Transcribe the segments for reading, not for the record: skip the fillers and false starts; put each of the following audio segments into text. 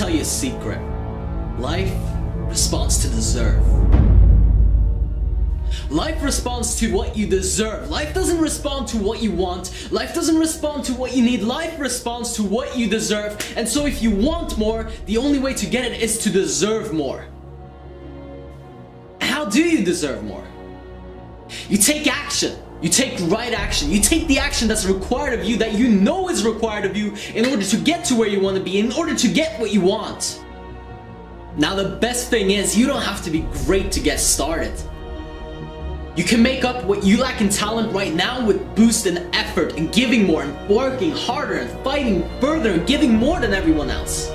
tell you a secret. Life responds to deserve. Life responds to what you deserve. Life doesn't respond to what you want. Life doesn't respond to what you need. Life responds to what you deserve. And so if you want more, the only way to get it is to deserve more. How do you deserve more? You take action. You take right action. You take the action that's required of you, that you know is required of you in order to get to where you want to be, in order to get what you want. Now the best thing is, you don't have to be great to get started. You can make up what you lack in talent right now with boost in effort and giving more and working harder and fighting further and giving more than everyone else.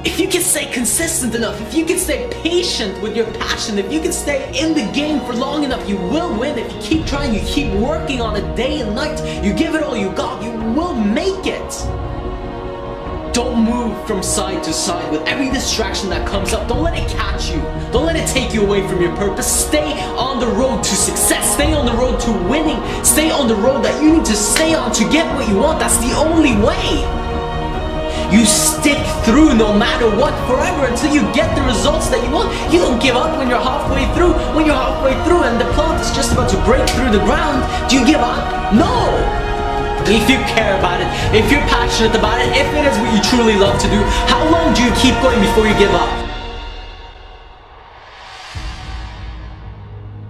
If you can stay consistent enough, if you can stay patient with your passion, if you can stay in the game for long enough, you will win. If you keep trying, you keep working on it day and night, you give it all you got, you will make it. Don't move from side to side with every distraction that comes up. Don't let it catch you. Don't let it take you away from your purpose. Stay on the road to success. Stay on the road to winning. Stay on the road that you need to stay on to get what you want. That's the only way. You stick through no matter what forever until you get the results that you want. You don't give up when you're halfway through. When you're halfway through and the plant is just about to break through the ground, do you give up? No! If you care about it, if you're passionate about it, if it is what you truly love to do, how long do you keep going before you give up?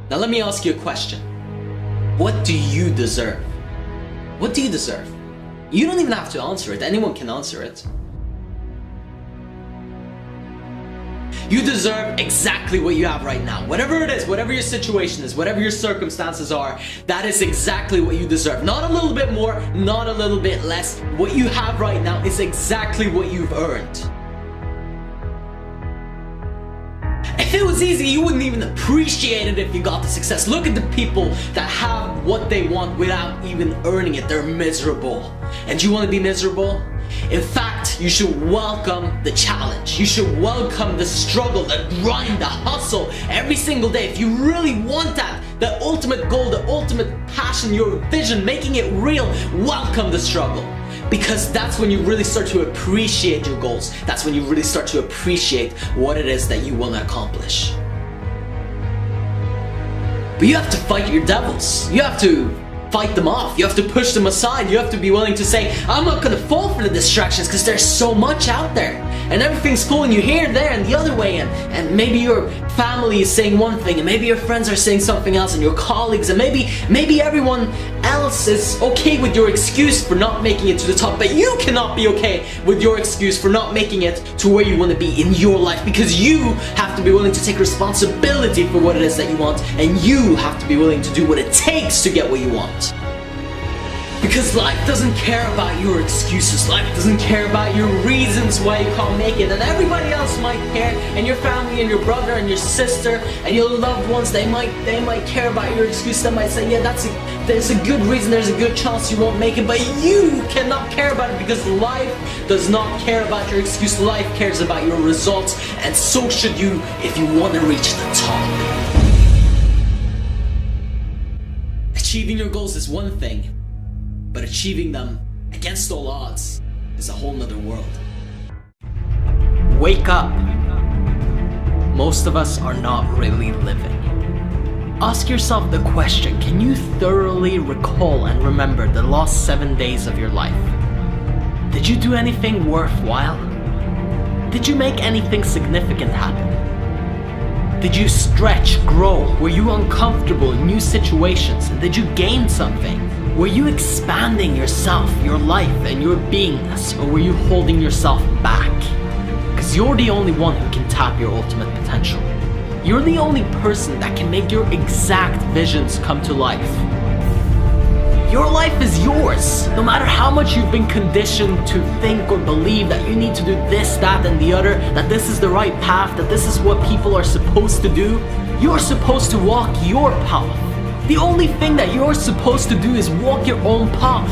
Now let me ask you a question. What do you deserve? What do you deserve? You don't even have to answer it. Anyone can answer it. You deserve exactly what you have right now. Whatever it is, whatever your situation is, whatever your circumstances are, that is exactly what you deserve. Not a little bit more, not a little bit less. What you have right now is exactly what you've earned. If it was easy, you wouldn't even appreciate it if you got the success. Look at the people that have what they want without even earning it. They're miserable. And you want to be miserable? In fact, you should welcome the challenge. You should welcome the struggle, the grind, the hustle every single day. If you really want that, the ultimate goal, the ultimate passion, your vision, making it real, welcome the struggle. Because that's when you really start to appreciate your goals. That's when you really start to appreciate what it is that you want to accomplish. But you have to fight your devils. You have to fight them off. You have to push them aside. You have to be willing to say, I'm not going to fall for the distractions because there's so much out there. And everything's pulling you here, there, and the other way. And maybe your family is saying one thing, and maybe your friends are saying something else, and your colleagues, and maybe everyone else is okay with your excuse for not making it to the top, but you cannot be okay with your excuse for not making it to where you want to be in your life, because you have to be willing to take responsibility for what it is that you want, and you have to be willing to do what it takes to get what you want. Because life doesn't care about your excuses. Life doesn't care about your reasons why you can't make it. And everybody else might care, and your family and your brother and your sister and your loved ones, they might care about your excuse. They might say, yeah, there's a good reason, there's a good chance you won't make it, but you cannot care about it because life does not care about your excuse. Life cares about your results, and so should you if you want to reach the top. Achieving your goals is one thing, but achieving them against all odds is a whole nother world. Wake up. Most of us are not really living. Ask yourself the question, can you thoroughly recall and remember the last 7 days of your life? Did you do anything worthwhile? Did you make anything significant happen? Did you stretch, grow? Were you uncomfortable in new situations? And did you gain something? Were you expanding yourself, your life, and your beingness, or were you holding yourself back? Because you're the only one who can tap your ultimate potential. You're the only person that can make your exact visions come to life. Your life is yours. No matter how much you've been conditioned to think or believe that you need to do this, that, and the other, that this is the right path, that this is what people are supposed to do, you're supposed to walk your path. The only thing that you're supposed to do is walk your own path.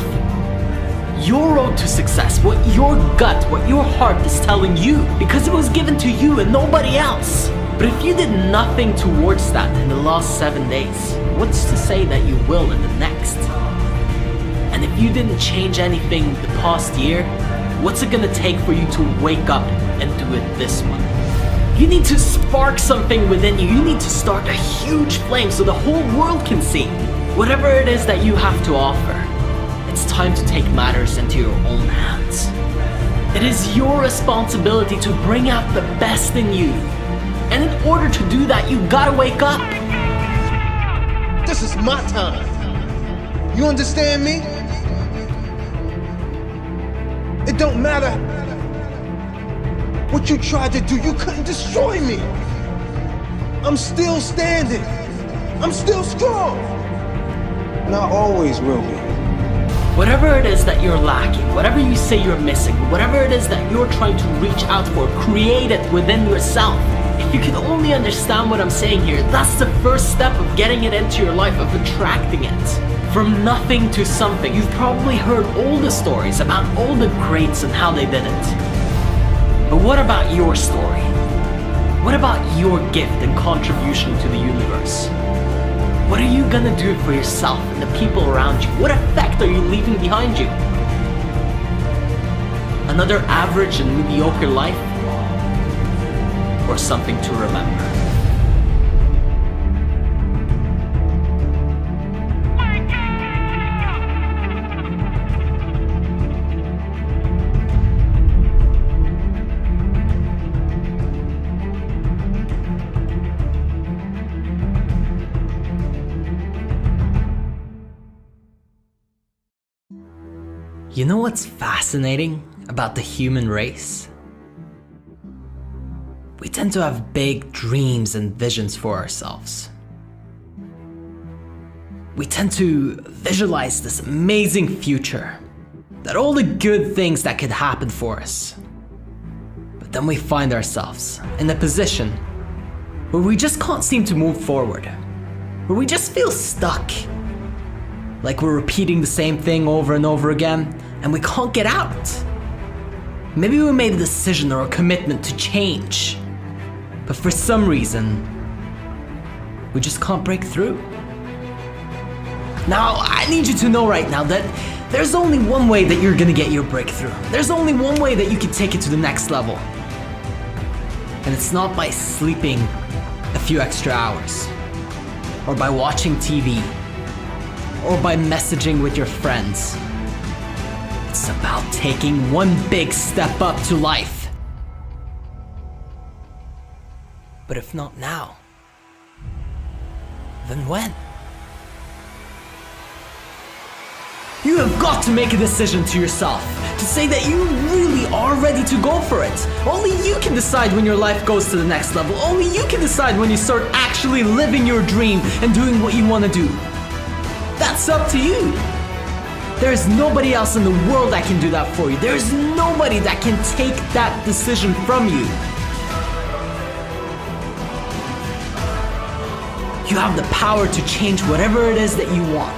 Your road to success, what your gut, what your heart is telling you, because it was given to you and nobody else. But if you did nothing towards that in the last 7 days, what's to say that you will in the next? And if you didn't change anything the past year, What's it gonna take for you to wake up and do it this month? You need to spark something within you. You need to start a huge flame so the whole world can see. Whatever it is that you have to offer, it's time to take matters into your own hands. It is your responsibility to bring out the best in you. And in order to do that, you gotta wake up. This is my time. You understand me? It don't matter what you tried to do. You couldn't destroy me. I'm still standing. I'm still strong. And I always will be. Whatever it is that you're lacking, whatever you say you're missing, whatever it is that you're trying to reach out for, create it within yourself. If you can only understand what I'm saying here, that's the first step of getting it into your life, of attracting it. From nothing to something. You've probably heard all the stories about all the greats and how they did it. But what about your story? What about your gift and contribution to the universe? What are you gonna do for yourself and the people around you? What effect are you leaving behind you? Another average and mediocre life? Or something to remember? You know what's fascinating about the human race? We tend to have big dreams and visions for ourselves. We tend to visualize this amazing future, that all the good things that could happen for us. But then we find ourselves in a position where we just can't seem to move forward, where we just feel stuck. Like we're repeating the same thing over and over again, and we can't get out. Maybe we made a decision or a commitment to change, but for some reason, we just can't break through. Now, I need you to know right now that there's only one way that you're gonna get your breakthrough. There's only one way that you can take it to the next level. And it's not by sleeping a few extra hours, or by watching TV, or by messaging with your friends. It's about taking one big step up to life. But if not now, then when? You have got to make a decision to yourself, to say that you really are ready to go for it. Only you can decide when your life goes to the next level. Only you can decide when you start actually living your dream and doing what you want to do. That's up to you. There's nobody else in the world that can do that for you. There's nobody that can take that decision from you. You have the power to change whatever it is that you want.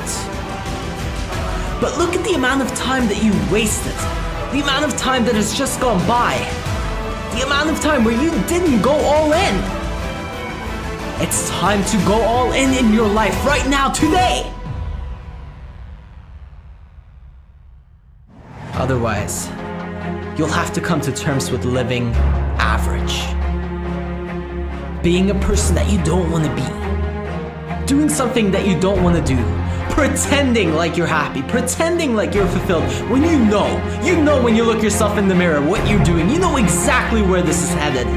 But look at the amount of time that you wasted. The amount of time that has just gone by. The amount of time where you didn't go all in. It's time to go all in your life right now, today. Otherwise, you'll have to come to terms with living average. Being a person that you don't want to be. Doing something that you don't want to do. Pretending like you're happy. Pretending like you're fulfilled. When you know when you look yourself in the mirror what you're doing. You know exactly where this is headed.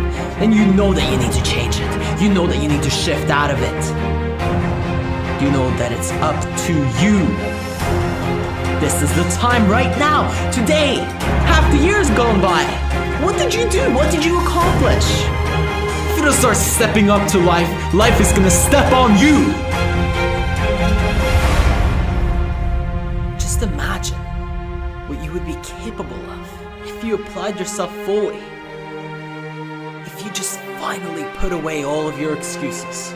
And you know that you need to change it. You know that you need to shift out of it. You know that it's up to you. This is the time right now, today. Half the year's gone by. What did you do? What did you accomplish? If you don't start stepping up to life, life is gonna step on you. Just imagine what you would be capable of if you applied yourself fully. If you just finally put away all of your excuses,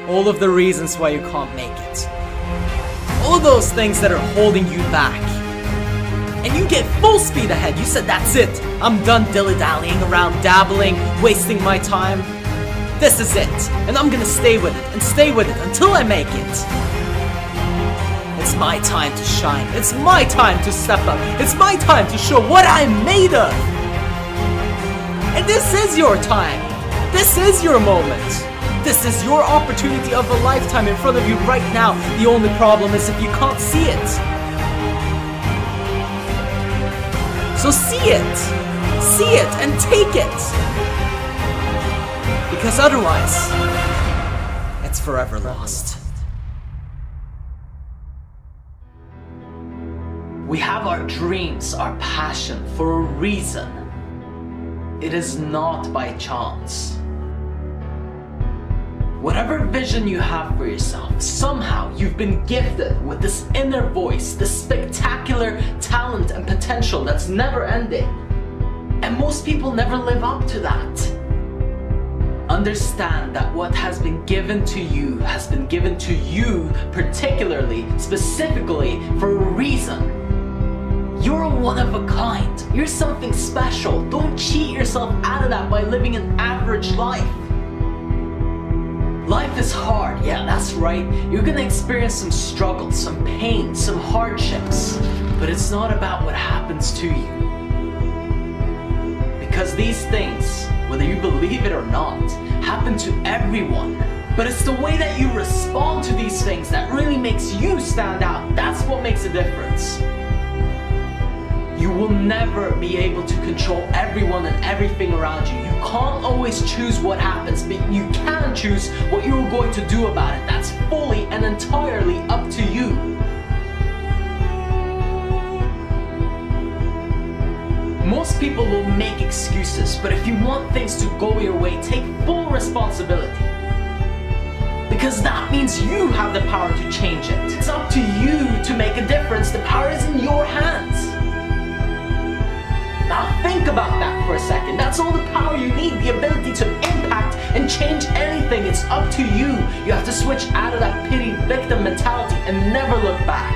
all of the reasons why you can't make it. All of those things that are holding you back. And you get full speed ahead. You said, that's it. I'm done dilly-dallying around, dabbling, wasting my time. This is it. And I'm gonna stay with it and stay with it until I make it. It's my time to shine. It's my time to step up. It's my time to show what I'm made of. And this is your time. This is your moment. This is your opportunity of a lifetime in front of you right now. The only problem is if you can't see it. So see it. See it and take it. Because otherwise, it's forever lost. We have our dreams, our passion for a reason. It is not by chance. Whatever vision you have for yourself, somehow you've been gifted with this inner voice, this spectacular talent and potential that's never ending. And most people never live up to that. Understand that what has been given to you has been given to you particularly, specifically for a reason. You're one of a kind. You're something special. Don't cheat yourself out of that by living an average life. Life is hard, yeah, that's right. You're gonna experience some struggles, some pain, some hardships. But it's not about what happens to you. Because these things, whether you believe it or not, happen to everyone. But it's the way that you respond to these things that really makes you stand out. That's what makes a difference. You will never be able to control everyone and everything around you. You can't always choose what happens, but you can choose what you're going to do about it. That's fully and entirely up to you. Most people will make excuses, but if you want things to go your way, take full responsibility. Because that means you have the power to change it. It's up to you to make a difference. The power is in your hands. Now think about that for a second. That's all the power you need, the ability to impact and change anything. It's up to you. You have to switch out of that pity victim mentality and never look back.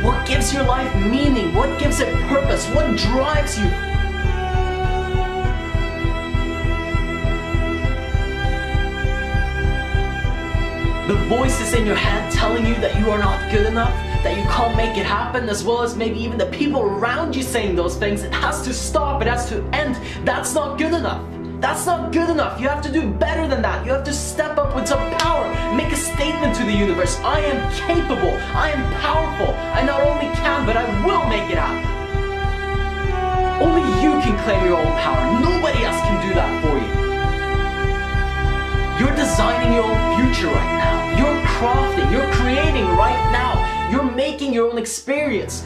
What gives your life meaning? What gives it purpose? What drives you? The voices in your head telling you that you are not good enough, that you can't make it happen, as well as maybe even the people around you saying those things. It has to stop, it has to end. That's not good enough. That's not good enough. You have to do better than that. You have to step up with some power. Make a statement to the universe. I am capable. I am powerful. I not only can, but I will make it happen. Only you can claim your own power. Nobody else can do that for you. You're designing your own future right now. You're crafting, you're creating right now. You're making your own experience.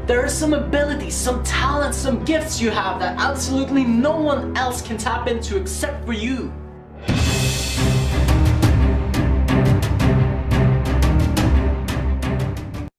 There are some abilities, some talents, some gifts you have that absolutely no one else can tap into except for you.